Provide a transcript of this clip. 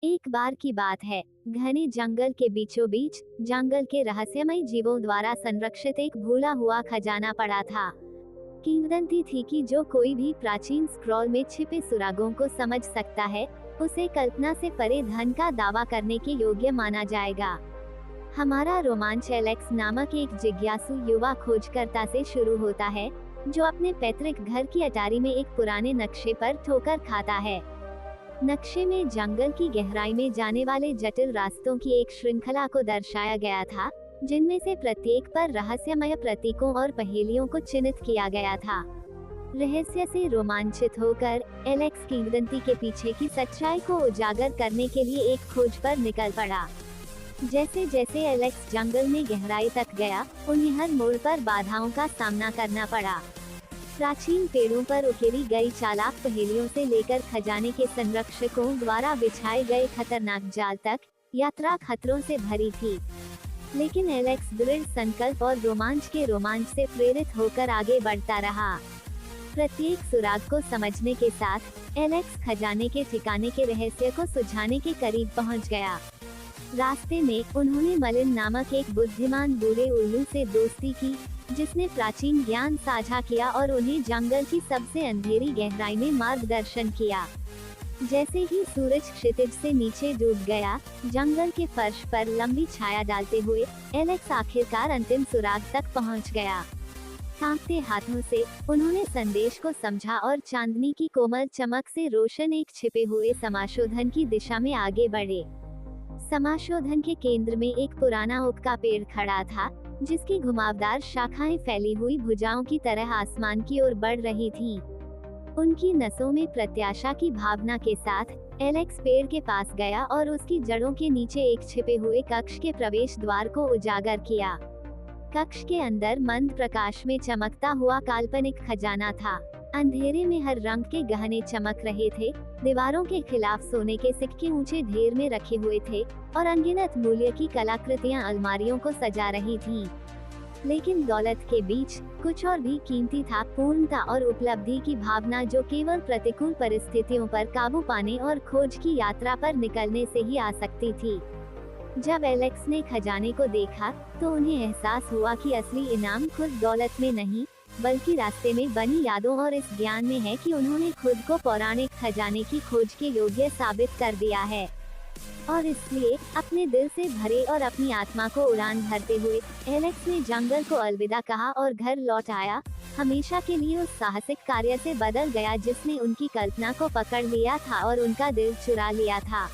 एक बार की बात है, घने जंगल के बीचों बीच जंगल के रहस्यमय जीवों द्वारा संरक्षित एक भूला हुआ खजाना पड़ा था। किंवदंती थी कि जो कोई भी प्राचीन स्क्रॉल में छिपे सुरागों को समझ सकता है, उसे कल्पना से परे धन का दावा करने के योग्य माना जाएगा। हमारा रोमांच एलेक्स नामक एक जिज्ञासु युवा खोजकर्ता से शुरू होता है, जो अपने पैतृक घर की अटारी में एक पुराने नक्शे पर ठोकर खाता है। नक्शे में जंगल की गहराई में जाने वाले जटिल रास्तों की एक श्रृंखला को दर्शाया गया था, जिनमें से प्रत्येक पर रहस्यमय प्रतीकों और पहेलियों को चिन्हित किया गया था। रहस्य से रोमांचित होकर एलेक्स किंवदंती के पीछे की सच्चाई को उजागर करने के लिए एक खोज पर निकल पड़ा। जैसे जैसे एलेक्स जंगल में गहराई तक गया, उन्हें हर मोड़ पर बाधाओं का सामना करना पड़ा। प्राचीन पेड़ों पर उकेरी गई चालाक पहेलियों से लेकर खजाने के संरक्षकों द्वारा बिछाए गए खतरनाक जाल तक, यात्रा खतरों से भरी थी। लेकिन एलेक्स दृढ़ संकल्प और रोमांच से प्रेरित होकर आगे बढ़ता रहा। प्रत्येक सुराग को समझने के साथ एलेक्स खजाने के ठिकाने के रहस्य को सुझाने के करीब पहुंच गया। रास्ते में उन्होंने मलिन नामक एक बुद्धिमान बूढ़े उल्लू से दोस्ती की, जिसने प्राचीन ज्ञान साझा किया और उन्हें जंगल की सबसे अंधेरी गहराई में मार्गदर्शन किया। जैसे ही सूरज क्षितिज से नीचे डूब गया, जंगल के फर्श पर लंबी छाया डालते हुए एलेक्स आखिरकार अंतिम सुराग तक पहुंच गया। कांपते हाथों से उन्होंने संदेश को समझा और चांदनी की कोमल चमक से रोशन एक छिपे हुए समाशोधन की दिशा में आगे बढ़े। समाशोधन के केंद्र में एक पुराना ओक का पेड़ खड़ा था, जिसकी घुमावदार शाखाएं फैली हुई भुजाओं की तरह आसमान की ओर बढ़ रही थीं। उनकी नसों में प्रत्याशा की भावना के साथ एलेक्स पेड़ के पास गया और उसकी जड़ों के नीचे एक छिपे हुए कक्ष के प्रवेश द्वार को उजागर किया। कक्ष के अंदर मंद प्रकाश में चमकता हुआ काल्पनिक खजाना था। अंधेरे में हर रंग के गहने चमक रहे थे, दीवारों के खिलाफ सोने के सिक्के ऊंचे ढेर में रखे हुए थे और अनगिनत मूल्य की कलाकृतियां अलमारियों को सजा रही थीं। लेकिन दौलत के बीच कुछ और भी कीमती था, पूर्णता और उपलब्धि की भावना, जो केवल प्रतिकूल परिस्थितियों पर काबू पाने और खोज की यात्रा पर निकलने से ही आ सकती थी। जब एलेक्स ने खजाने को देखा, तो उन्हें एहसास हुआ कि असली इनाम खुद दौलत में नहीं, बल्कि रास्ते में बनी यादों और इस ज्ञान में है कि उन्होंने खुद को पौराणिक खजाने की खोज के योग्य साबित कर दिया है। और इसलिए अपने दिल से भरे और अपनी आत्मा को उड़ान भरते हुए एलेक्स ने जंगल को अलविदा कहा और घर लौट आया, हमेशा के लिए उस साहसिक कार्य से बदल गया जिसने उनकी कल्पना को पकड़ लिया था और उनका दिल चुरा लिया था।